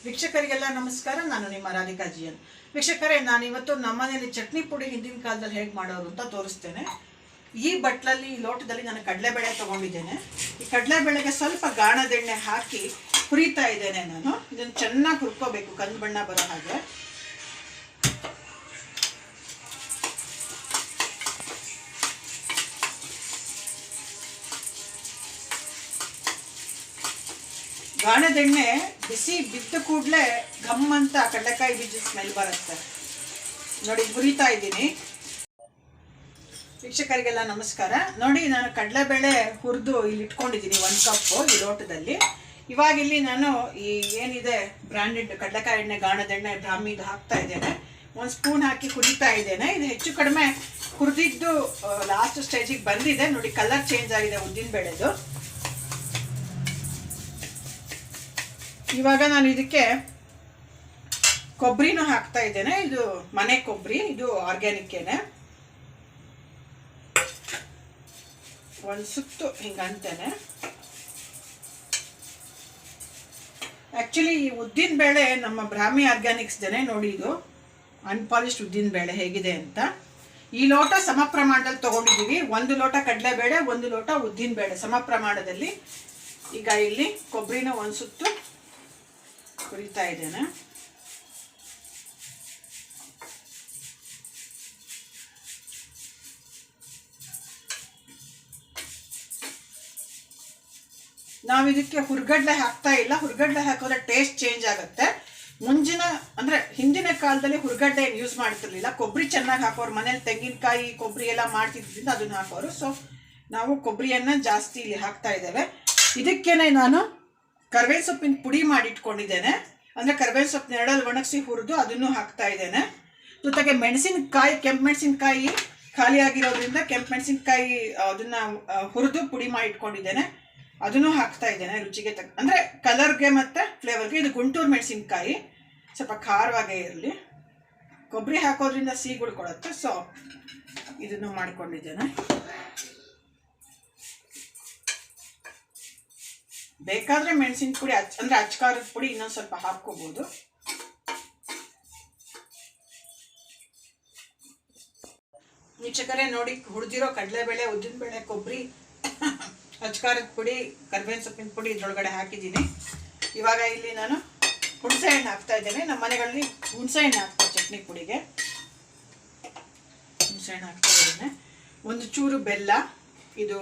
ವೀಕ್ಷಕರಿಗೆಲ್ಲ ನಮಸ್ಕಾರ. ನಾನು ನಿಮ್ಮ ರಾಧಿಕಾ ಜಿಯನ್. ವೀಕ್ಷಕರೇ, ನಾನಿವತ್ತು ನಮ್ಮನೇಲಿ ಚಟ್ನಿ ಪುಡಿ ಹಿಂದಿನ ಕಾಲದಲ್ಲಿ ಹೇಗೆ ಮಾಡೋರು ಅಂತ ತೋರಿಸ್ತೇನೆ. ಈ ಬಟ್ಲಲ್ಲಿ, ಈ ಲೋಟದಲ್ಲಿ ನಾನು ಕಡಲೆಬೇಳೆ ತೊಗೊಂಡಿದ್ದೇನೆ. ಈ ಕಡಲೆಬೇಳೆಗೆ ಸ್ವಲ್ಪ ಗಾಣದೆಣ್ಣೆ ಹಾಕಿ ಹುರಿತಾ ಇದ್ದೇನೆ. ನಾನು ಇದನ್ನು ಚೆನ್ನಾಗಿ ಹುರ್ಕೋಬೇಕು, ಕಂದು ಬಣ್ಣ ಬರೋ ಹಾಗೆ. ಗಾಣದೆಣ್ಣೆ ಬಿಸಿ ಬಿದ್ದ ಕೂಡಲೇ ಘಮ್ ಅಂತ ಕಡಲೆಕಾಯಿ ಬೀಜ ಸ್ಮೆಲ್ ಬರುತ್ತೆ. ನೋಡಿ, ಹುರಿತಾ ಇದ್ದೀನಿ. ವೀಕ್ಷಕರಿಗೆಲ್ಲ ನಮಸ್ಕಾರ. ನೋಡಿ, ನಾನು ಕಡಲೆಬೇಳೆ ಹುರಿದು ಇಲ್ಲಿ ಇಟ್ಕೊಂಡಿದ್ದೀನಿ 1 ಕಪ್ಪು ಈ ಲೋಟದಲ್ಲಿ. ಇವಾಗ ಇಲ್ಲಿ ನಾನು ಈ ಏನಿದೆ ಬ್ರ್ಯಾಂಡೆಡ್ ಕಡಲೆಕಾಯಿ ಎಣ್ಣೆ, ಗಾಣದೆಣ್ಣೆ, ಬ್ರಾಹ್ಮಿದು ಹಾಕ್ತಾ ಇದ್ದೇನೆ. 1 ಸ್ಪೂನ್ ಹಾಕಿ ಹುರಿತಾ ಇದ್ದೇನೆ. ಇದು ಹೆಚ್ಚು ಕಡಿಮೆ ಹುರಿದಿದ್ದು ಲಾಸ್ಟ್ ಸ್ಟೇಜಿಗೆ ಬಂದಿದೆ. ನೋಡಿ, ಕಲರ್ ಚೇಂಜ್ ಆಗಿದೆ ಉದ್ದಿನ ಬೇಳೆದು. ಇವಾಗ ನಾನು ಇದಕ್ಕೆ ಕೊಬ್ಬರಿನೂ ಹಾಕ್ತಾ ಇದ್ದೇನೆ. ಇದು ಮನೆ ಕೊಬ್ಬರಿ, ಇದು ಆರ್ಗ್ಯಾನಿಕ್ಕೇನೆ. 1 ಸುತ್ತು ಹಿಂಗಂತೇನೆ. ಆ್ಯಕ್ಚುಲಿ ಈ ಉದ್ದಿನ ಬೇಳೆ ನಮ್ಮ ಬ್ರಾಹ್ಮಿ ಆರ್ಗ್ಯಾನಿಕ್ಸ್ದೇನೆ. ನೋಡಿ, ಇದು ಅನ್ಪಾಲಿಶ್ಡ್ ಉದ್ದಿನ ಬೇಳೆ ಹೇಗಿದೆ ಅಂತ. ಈ ಲೋಟ ಸಮ ಪ್ರಮಾಣದಲ್ಲಿ ತೊಗೊಂಡಿದ್ದೀವಿ. 1 ಲೋಟ ಕಡಲೆಬೇಳೆ, 1 ಲೋಟ ಉದ್ದಿನ ಬೇಳೆ ಸಮ ಪ್ರಮಾಣದಲ್ಲಿ. ಈಗ ಇಲ್ಲಿ ಕೊಬ್ಬರಿನ 1 ಸುತ್ತು ಹುರಿತಾ ಇದ್ದೇನೆ. ನಾವು ಇದಕ್ಕೆ ಹುರ್ಗಡ್ಲೆ ಹಾಕ್ತಾ ಇಲ್ಲ. ಹುರ್ಗಡ್ಲೆ ಹಾಕಿದ್ರೆ ಟೇಸ್ಟ್ ಚೇಂಜ್ ಆಗುತ್ತೆ. ಹಿಂದಿನ ಕಾಲದಲ್ಲಿ ಹುರ್ಗಡ್ಡೆ ಯೂಸ್ ಮಾಡ್ತಿರ್ಲಿಲ್ಲ. ಕೊಬ್ಬರಿ ಚೆನ್ನಾಗಿ ಹಾಕೋರು, ಮನೇಲಿ ತೆಂಗಿನಕಾಯಿ ಕೊಬ್ಬರಿ ಎಲ್ಲ ಮಾಡ್ತಿದ್ರಿಂದ ಅದನ್ನ ಹಾಕೋರು. ಸೊ ನಾವು ಕೊಬ್ಬರಿಯನ್ನ ಜಾಸ್ತಿ ಇಲ್ಲಿ ಹಾಕ್ತಾ ಇದ್ದೇವೆ. ಇದಕ್ಕೇನೆ ನಾನು ಕರ್ಬೇವಿನ ಸೊಪ್ಪಿನ ಪುಡಿ ಮಾಡಿ ಇಟ್ಕೊಂಡಿದ್ದೇನೆ. ಅಂದರೆ ಕರ್ಬೇವಿನ ಸೊಪ್ಪು ನೆರಳಲ್ಲಿ ಒಣಗಿಸಿ ಹುರಿದು ಅದನ್ನು ಹಾಕ್ತಾ ಇದ್ದೇನೆ. ಜೊತೆಗೆ ಮೆಣಸಿನಕಾಯಿ, ಕೆಂಪು ಮೆಣಸಿನಕಾಯಿ ಖಾಲಿ ಆಗಿರೋದ್ರಿಂದ ಕೆಂಪು ಮೆಣಸಿನಕಾಯಿ ಅದನ್ನು ಹುರಿದು ಪುಡಿ ಮಾಡಿ ಇಟ್ಕೊಂಡಿದ್ದೇನೆ. ಅದನ್ನು ಹಾಕ್ತಾ ಇದ್ದೇನೆ ರುಚಿಗೆ ಅಂದರೆ ಕಲರ್ಗೆ ಮತ್ತು ಫ್ಲೇವರ್ಗೆ. ಇದು ಗುಂಟೂರು ಮೆಣಸಿನಕಾಯಿ, ಸ್ವಲ್ಪ ಖಾರವಾಗೇ ಇರಲಿ. ಕೊಬ್ಬರಿ ಹಾಕೋದ್ರಿಂದ ಸಿಗುಳ್ಕೊಳುತ್ತೆ. ಸೊ ಇದನ್ನು ಮಾಡ್ಕೊಂಡಿದ್ದೇನೆ. ಬೇಕಾದರೆ ಮೆಣಸಿನ ಪುಡಿ ಅಂದರೆ ಅಚ್ಕಾರದ ಪುಡಿ ಇನ್ನೊಂದು ಸ್ವಲ್ಪ ಹಾಕ್ಕೋಬೋದು. ವೀಕ್ಷಕರೇ, ನೋಡಿ, ಹುರಿದಿರೋ ಕಡಲೆಬೇಳೆ, ಉದ್ದಿನಬೇಳೆ, ಕೊಬ್ಬರಿ, ಅಚ್ಕಾರದ ಪುಡಿ, ಕರ್ಬೇವಿನ ಸೊಪ್ಪಿನ ಪುಡಿ ಇದ್ರೊಳಗಡೆ ಹಾಕಿದ್ದೀನಿ. ಇವಾಗ ಇಲ್ಲಿ ನಾನು ಹುಣಸೆ ಹಣ್ಣು ಹಾಕ್ತಾ ಇದ್ದೇನೆ. ನಮ್ಮ ಮನೆಗಳಲ್ಲಿ ಹುಣಸೆ ಹಣ್ಣು ಹಾಕ್ತಾರೆ ಚಟ್ನಿ ಪುಡಿಗೆ. ಹುಣಸೆ ಹಣ್ಣು ಹಾಕ್ತಾ ಇದ್ದೇನೆ. 1 ಚೂರು ಬೆಲ್ಲ. ಇದು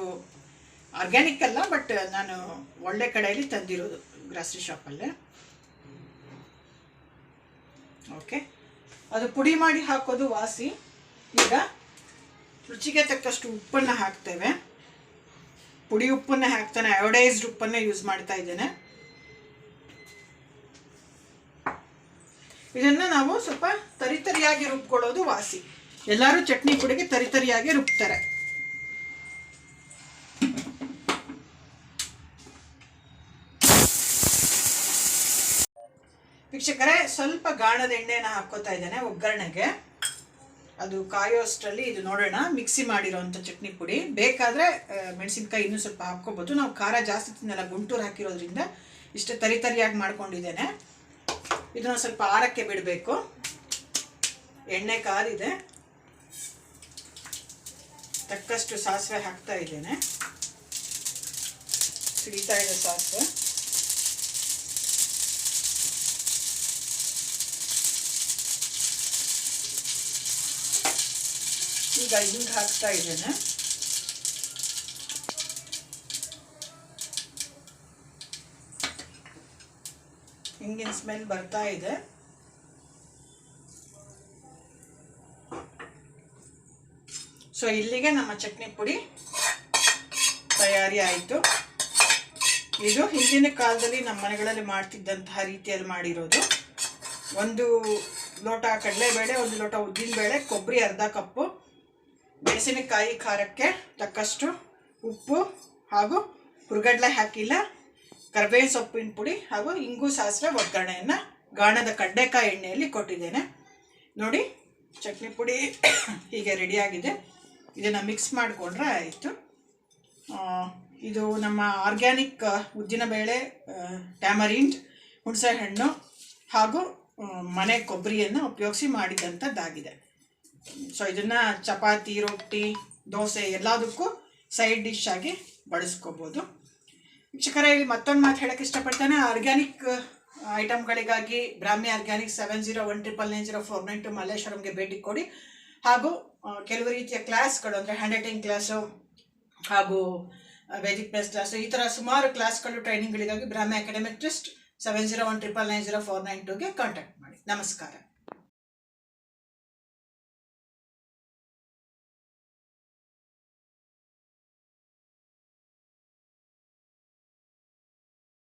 ಆರ್ಗ್ಯಾನಿಕ್ ಅಲ್ಲ, ಬಟ್ ನಾನು ಒಳ್ಳೆ ಕಡೆಯಲ್ಲಿ ತಂದಿರೋದು, ಗ್ರಾಸರಿ ಶಾಪಲ್ಲೇ. ಓಕೆ, ಅದು ಪುಡಿ ಮಾಡಿ ಹಾಕೋದು ವಾಸಿ. ಈಗ ರುಚಿಗೆ ತಕ್ಕಷ್ಟು ಉಪ್ಪನ್ನು ಹಾಕ್ತೇವೆ. ಪುಡಿ ಉಪ್ಪನ್ನೇ ಹಾಕ್ತಾನೆ, ಅಯೋಡೈಸ್ಡ್ ಉಪ್ಪನ್ನೇ ಯೂಸ್ ಮಾಡ್ತಾ ಇದ್ದೇನೆ. ಇದನ್ನು ನಾವು ಸ್ವಲ್ಪ ತರಿತರಿಯಾಗಿ ರುಬ್ಕೊಳ್ಳೋದು ವಾಸಿ. ಎಲ್ಲರೂ ಚಟ್ನಿ ಪುಡಿಗೆ ತರಿತರಿಯಾಗಿ ರುಬ್ತಾರೆ. ವೀಕ್ಷಕರೇ, ಸ್ವಲ್ಪ ಗಾಣದ ಎಣ್ಣೆನ ಹಾಕೋತಾ ಇದ್ದೇನೆ ಒಗ್ಗರಣೆಗೆ. ಅದು ಕಾಯೋಷ್ಟರಲ್ಲಿ ಇದು ನೋಡೋಣ. ಮಿಕ್ಸಿ ಮಾಡಿರೋಂಥ ಚಟ್ನಿ ಪುಡಿ. ಬೇಕಾದರೆ ಮೆಣಸಿನ್ಕಾಯಿ ಇನ್ನೂ ಸ್ವಲ್ಪ ಹಾಕ್ಕೋಬೋದು. ನಾವು ಖಾರ ಜಾಸ್ತಿ ತಿನ್ನಲ್ಲ, ಗುಂಟೂರು ಹಾಕಿರೋದ್ರಿಂದ ಇಷ್ಟು ತರಿತರಿಯಾಗಿ ಮಾಡ್ಕೊಂಡಿದ್ದೇನೆ. ಇದನ್ನು ಸ್ವಲ್ಪ ಆರಕ್ಕೆ ಬಿಡಬೇಕು. ಎಣ್ಣೆ ಕಾದಿದೆ. ತಕ್ಕಷ್ಟು ಸಾಸಿವೆ ಹಾಕ್ತಾ ಇದ್ದೇನೆ. ಸಿಡಿತಾ ಇದೆ ಸಾಸಿವೆ. ಈಗ ಹಿಂಗೆ ಹಾಕ್ತಾ ಇದ್ದೇನೆ. ಹಿಂಗಿನ ಸ್ಮೆಲ್ ಬರ್ತಾ ಇದೆ. ಸೊ ಇಲ್ಲಿಗೆ ನಮ್ಮ ಚಟ್ನಿ ಪುಡಿ ತಯಾರಿ ಆಯಿತು. ಇದು ಹಿಂದಿನ ಕಾಲದಲ್ಲಿ ನಮ್ಮ ಮನೆಗಳಲ್ಲಿ ಮಾಡ್ತಿದ್ದಂತಹ ರೀತಿಯಲ್ಲಿ ಮಾಡಿರೋದು. 1 ಲೋಟ ಕಡಲೆಬೇಳೆ, 1 ಲೋಟ ಉದ್ದಿನಬೇಳೆ, ಕೊಬ್ಬರಿ ಅರ್ಧ ಕಪ್ಪು, ಮೆಣಸಿನಕಾಯಿ ಖಾರಕ್ಕೆ ತಕ್ಕಷ್ಟು ಉಪ್ಪು ಹಾಗೂ ಹುರ್ಗಡ್ಲೆ ಹಾಕಿಲ್ಲ, ಕರ್ಬೇವಿನ ಸೊಪ್ಪಿನ ಪುಡಿ ಹಾಗೂ ಇಂಗು, ಸಾಸಿವೆ ಒಗ್ಗರಣೆಯನ್ನು ಗಾಣದ ಕಡಲೆಕಾಯಿ ಎಣ್ಣೆಯಲ್ಲಿ ಕೊಟ್ಟಿದ್ದೇನೆ. ನೋಡಿ, ಚಟ್ನಿ ಪುಡಿ ಹೀಗೆ ರೆಡಿಯಾಗಿದೆ. ಇದನ್ನು ಮಿಕ್ಸ್ ಮಾಡಿಕೊಂಡ್ರೆ ಆಯಿತು. ಇದು ನಮ್ಮ ಆರ್ಗ್ಯಾನಿಕ್ ಉದ್ದಿನಬೇಳೆ, ಟ್ಯಾಮರಿಂಡ್, ಹುಣಸೆ ಹಣ್ಣು, ಹಾಗೂ ಮನೆ ಕೊಬ್ಬರಿಯನ್ನು ಉಪಯೋಗಿಸಿ ಮಾಡಿದಂಥದ್ದಾಗಿದೆ. ಸೊ ಇದನ್ನು ಚಪಾತಿ, ರೊಟ್ಟಿ, ದೋಸೆ ಎಲ್ಲದಕ್ಕೂ ಸೈಡ್ ಡಿಶ್ ಆಗಿ ಬಳಸ್ಕೋಬೋದು. ವೀಕ್ಷಕರೇ, ಇಲ್ಲಿ ಮತ್ತೊಂದು ಮಾತು ಹೇಳೋಕ್ಕೆ ಇಷ್ಟಪಡ್ತೇನೆ. ಆರ್ಗ್ಯಾನಿಕ್ ಐಟಮ್ಗಳಿಗಾಗಿ ಬ್ರಾಹ್ಮಿ ಆರ್ಗ್ಯಾನಿಕ್ 7019904992 ಮಲ್ಲೇಶ್ವರಂಗೆ ಭೇಟಿ ಕೊಡಿ. ಹಾಗೂ ಕೆಲವು ರೀತಿಯ ಕ್ಲಾಸ್ಗಳು ಅಂದರೆ ಹ್ಯಾಂಡ್ ರೈಟಿಂಗ್ ಕ್ಲಾಸು ಹಾಗೂ ವೇದಿಕ್ ಬೇಸ್ ಕ್ಲಾಸು, ಈ ಥರ ಸುಮಾರು ಕ್ಲಾಸ್ಗಳು ಟ್ರೈನಿಂಗ್ಗಳಿಗಾಗಿ ಬ್ರಾಹ್ಮಿ ಅಕಾಡೆಮಿಕ್ ಟ್ರಸ್ಟ್ 7019904992ಗೆ ಕಾಂಟ್ಯಾಕ್ಟ್ ಮಾಡಿ. ನಮಸ್ಕಾರ.